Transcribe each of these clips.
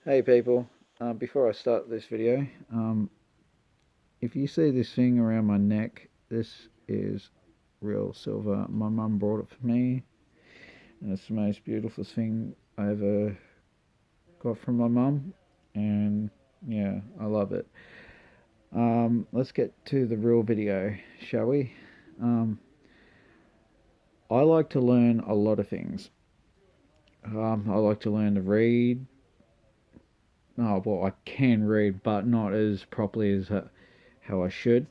Hey people, before I start this video, if you see this thing around my neck, this is real silver. My mum brought it for me, and it's the most beautiful thing I ever got from my mum, and yeah, I love it. Let's get to the real video, shall we? Um, I like to learn a lot of things. I like to learn to read. Oh, well, I can read, but not as properly as how I should.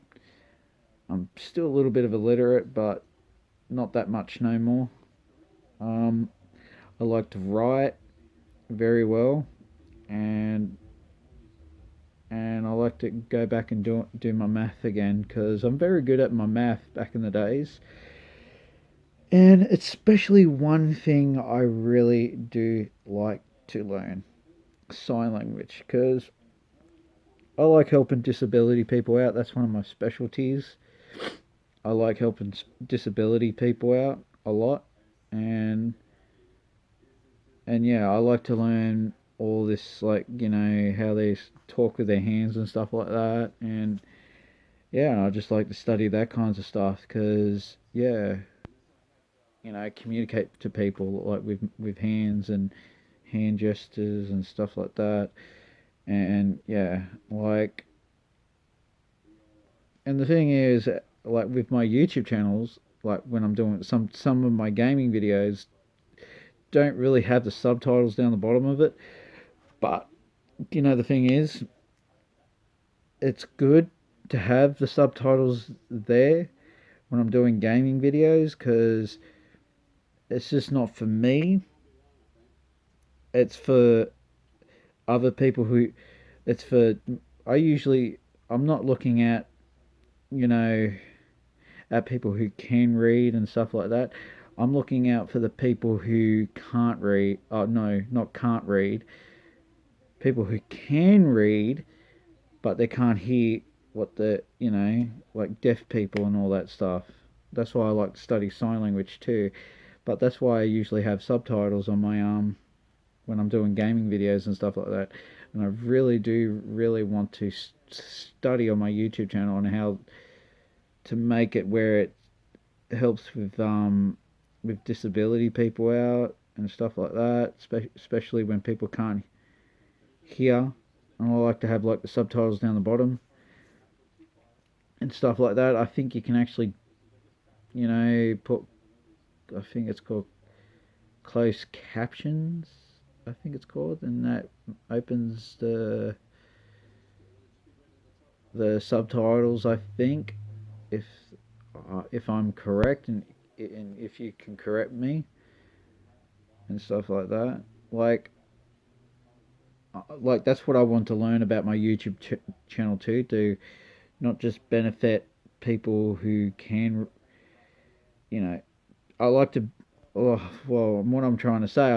I'm still a little bit of illiterate, but not that much no more. Um, I like to write very well, and I like to go back and do my math again because I'm very good at my math back in the days. And especially one thing I really do like to learn: sign language, because I like helping disability people out. That's one of my specialties. I like helping disability people out a lot, and yeah, I like to learn all this, like, how they talk with their hands and stuff like that. And yeah, I just like to study that kinds of stuff because yeah, communicate to people like with hands and hand gestures and stuff like that. And yeah, like, and the thing is, like with my YouTube channels, like when I'm doing some of my gaming videos, don't really have the subtitles down the bottom of it. But the thing is, it's good to have the subtitles there when I'm doing gaming videos because it's just not for me. It's for other people who. It's for. I usually. I'm not looking you know, at people who can read and stuff like that. I'm looking out for the people who can't read. Oh, no, not can't read. People who can read, but they can't hear what like deaf people and all that stuff. That's why I like to study sign language too. But that's why I usually have subtitles on my when I'm doing gaming videos and stuff like that. And I really do really want to study on my YouTube channel on how to make it where it helps with disability people out and stuff like that, especially when people can't hear. And I like to have like the subtitles down the bottom and stuff like that. I think you can actually, put. I think it's called closed captions. I think it's called, and that opens the subtitles. I think if I'm correct, and if you can correct me and stuff like that, like that's what I want to learn about my YouTube channel too. To not just benefit people who can, you know, I like to. Oh, well, what I'm trying to say,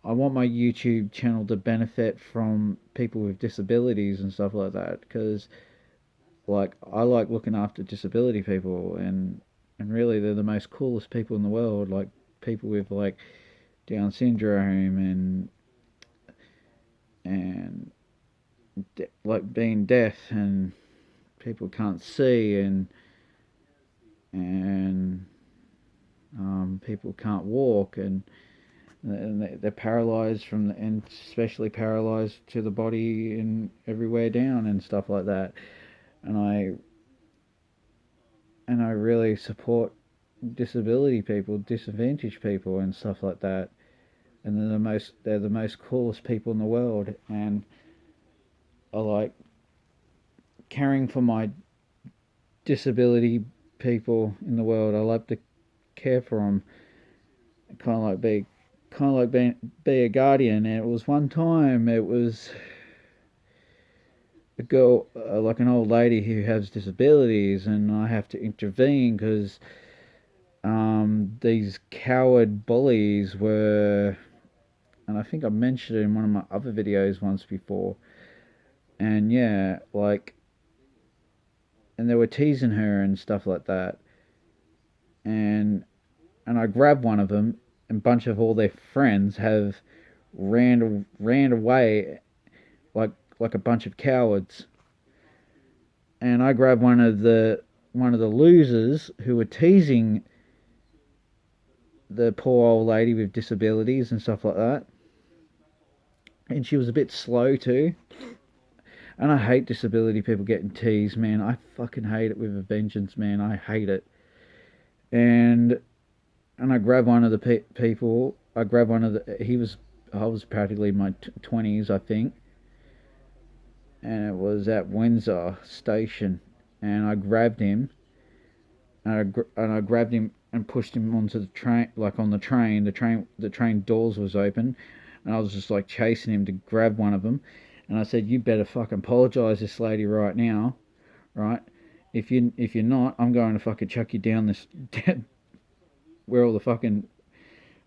I want my YouTube channel to benefit from people with disabilities and stuff like that because like I like looking after disability people, and really they're the most coolest people in the world, like people with like Down syndrome and like being deaf and people can't see and people can't walk and they're paralyzed and especially paralyzed to the body and everywhere down and stuff like that. And I really support disability people, disadvantaged people, and stuff like that. And they're the most coolest people in the world. And I like caring for my disability people in the world. I like to care for them, kind of like be a guardian. And it was one time it was a girl, like an old lady who has disabilities, and I have to intervene because these coward bullies were, and I think I mentioned it in one of my other videos once before, and yeah, like, and they were teasing her and stuff like that, and I grabbed one of them, and a bunch of all their friends have ran away like a bunch of cowards. And I grabbed one of the losers who were teasing the poor old lady with disabilities and stuff like that. And she was a bit slow too. And I hate disability people getting teased, man. I fucking hate it with a vengeance, man. I hate it. And I grabbed one of the people. I grabbed one of the. I was practically in my 20s, I think. And it was at Windsor Station. And I grabbed him. And I grabbed him and pushed him onto the train, like on the train. The train doors was open. And I was just like chasing him to grab one of them. And I said, "You better fucking apologise this lady right now, right? If you're not, I'm going to fucking chuck you down this where all the fucking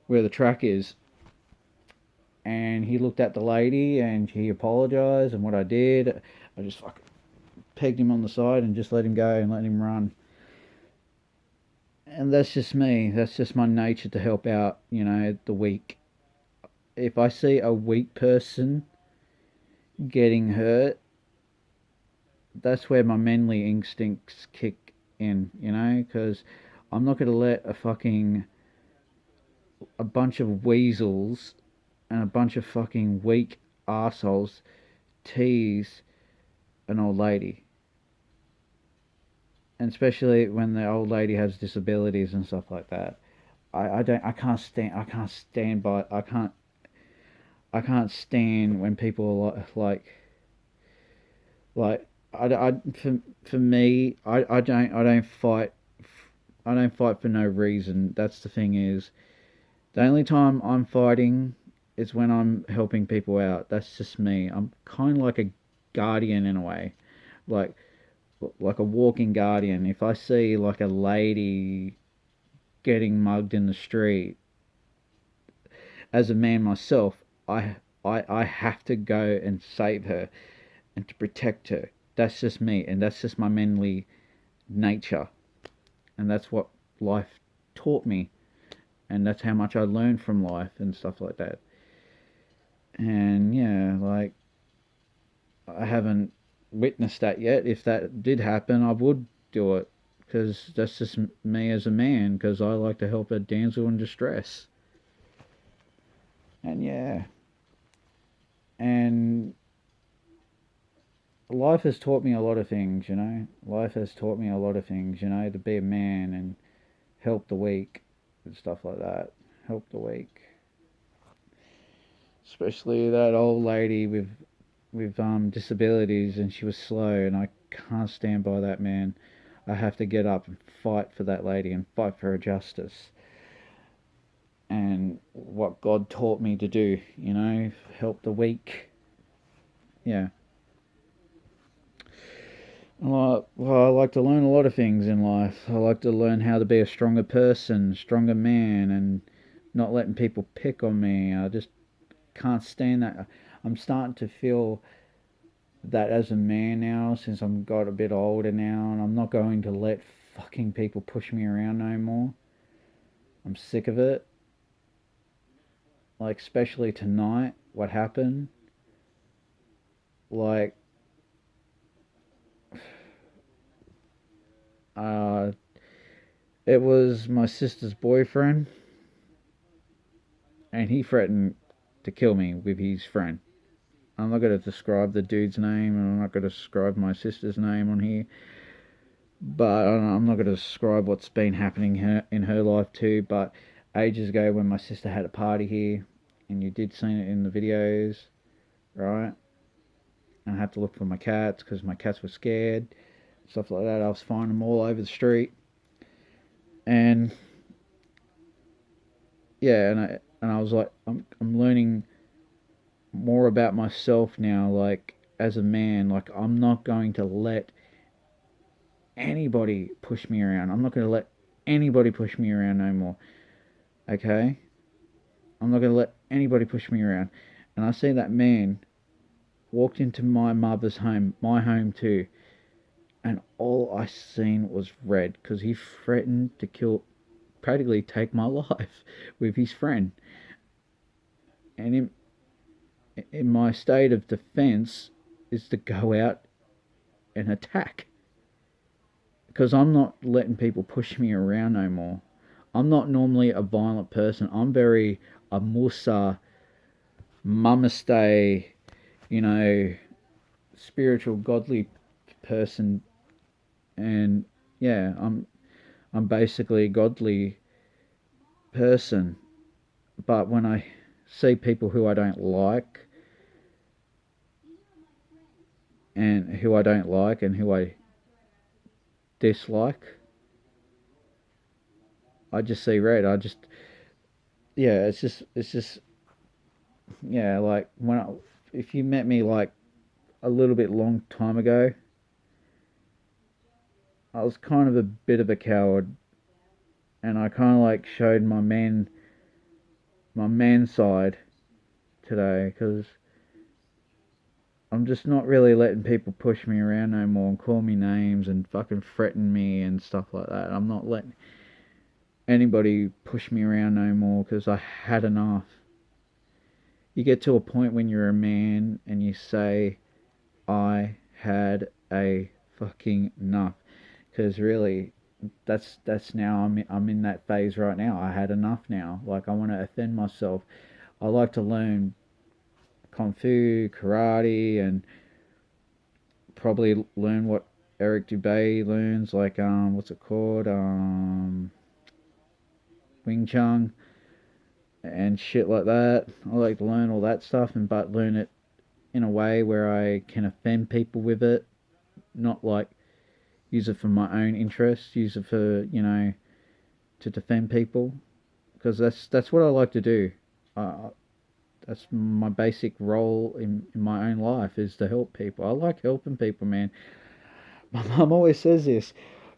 where the track is." And he looked at the lady and he apologised. And what I did, I just fucking pegged him on the side and just let him go and let him run. And that's just me. That's just my nature to help out, the weak. If I see a weak person getting hurt, that's where my manly instincts kick in, because I'm not going to let a bunch of weasels and a bunch of fucking weak assholes tease an old lady. And especially when the old lady has disabilities and stuff like that. I can't stand by, I can't stand when people are like, for me, I don't fight, I don't fight for no reason. That's the thing is, the only time I'm fighting is when I'm helping people out. That's just me. I'm kind of like a guardian in a way, like a walking guardian. If I see like a lady getting mugged in the street, as a man myself, I have to go and save her and to protect her. That's just me, and that's just my manly nature, and that's what life taught me, and that's how much I learned from life and stuff like that. And yeah, like, I haven't witnessed that yet. If that did happen, I would do it, because that's just me as a man, because I like to help a damsel in distress. And yeah, and life has taught me a lot of things, Life has taught me a lot of things, to be a man and help the weak and stuff like that. Help the weak. Especially that old lady with disabilities, and she was slow, and I can't stand by that, man. I have to get up and fight for that lady and fight for her justice. And what God taught me to do, help the weak. Yeah. Well, I like to learn a lot of things in life. I like to learn how to be a stronger person, stronger man, and not letting people pick on me. I just can't stand that. I'm starting to feel that as a man now, since I'm got a bit older now, and I'm not going to let fucking people push me around no more. I'm sick of it. Like, especially tonight, what happened. Like, uh, it was my sister's boyfriend, and he threatened to kill me with his friend. I'm not going to describe the dude's name, and I'm not going to describe my sister's name on here. But I'm not going to describe what's been happening in her life too. But ages ago, when my sister had a party here, and you did see it in the videos, right? And I had to look for my cats because my cats were scared, stuff like that. I was finding them all over the street, and yeah, and I was like, I'm learning more about myself now, like as a man. Like, I'm not going to let anybody push me around. I'm not going to let anybody push me around no more. Okay? I'm not going to let anybody push me around. And I see that man walked into my mother's home, my home too, and all I seen was red, because he threatened to kill, practically take my life with his friend. And him, in my state of defense is to go out and attack. Because I'm not letting people push me around no more. I'm not normally a violent person. I'm very a Musa, Mamaste, you know, spiritual, godly person. And yeah, I'm basically a godly person. But when I see people who I don't like, and who I dislike, I just see red. Yeah, it's just, yeah, like if you met me like a little bit long time ago, I was kind of a bit of a coward, and I kind of like showed my man side today, because I'm just not really letting people push me around no more and call me names and fucking threaten me and stuff like that. I'm not letting anybody push me around no more, because I had enough. You get to a point when you're a man and you say, I had a fucking enough. Because really, that's now I'm in that phase right now. I had enough now. Like, I want to offend myself. I like to learn kung fu, karate, and probably learn what Eric Dubay learns, like what's it called, Wing Chun and shit like that. I like to learn all that stuff, and but learn it in a way where I can offend people with it, not like use it for my own interests, use it for, to defend people, because that's what I like to do. Uh, that's my basic role in my own life, is to help people. I like helping people, man. My mum always says this: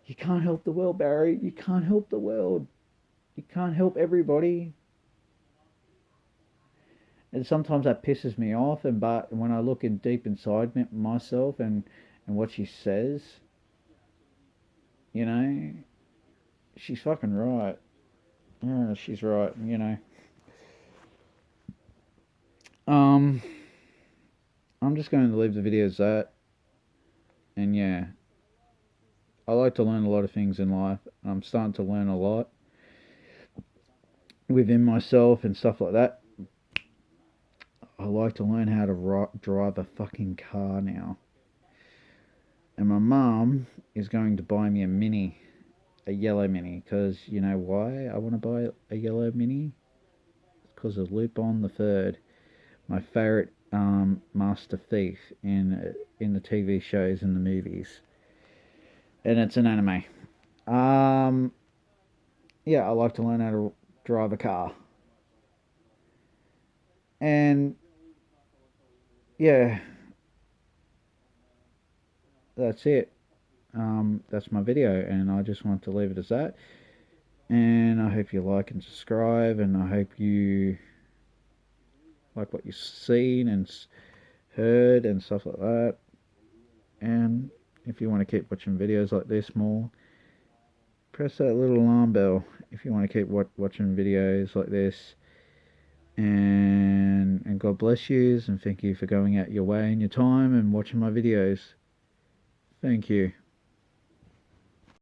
you can't help the world, Barry. You can't help the world. You can't help everybody. And sometimes that pisses me off. And but when I look in deep inside myself and what she says, you know, she's fucking right. Yeah, she's right. Um, I'm just going to leave the video as that. And yeah, I like to learn a lot of things in life. I'm starting to learn a lot within myself and stuff like that. I like to learn how to drive a fucking car now. And my mum is going to buy me a yellow Mini, because you know why I want to buy a yellow Mini? Because of Lupin the Third, my favourite master thief in the TV shows and the movies, and it's an anime. Um, yeah, I like to learn how to drive a car, and yeah, that's it. That's my video, and I just want to leave it as that. And I hope you like and subscribe, and I hope you like what you've seen and heard and stuff like that. And if you want to keep watching videos like this more, press that little alarm bell if you want to keep watching videos like this. And God bless you, and thank you for going out your way and your time and watching my videos. Thank you.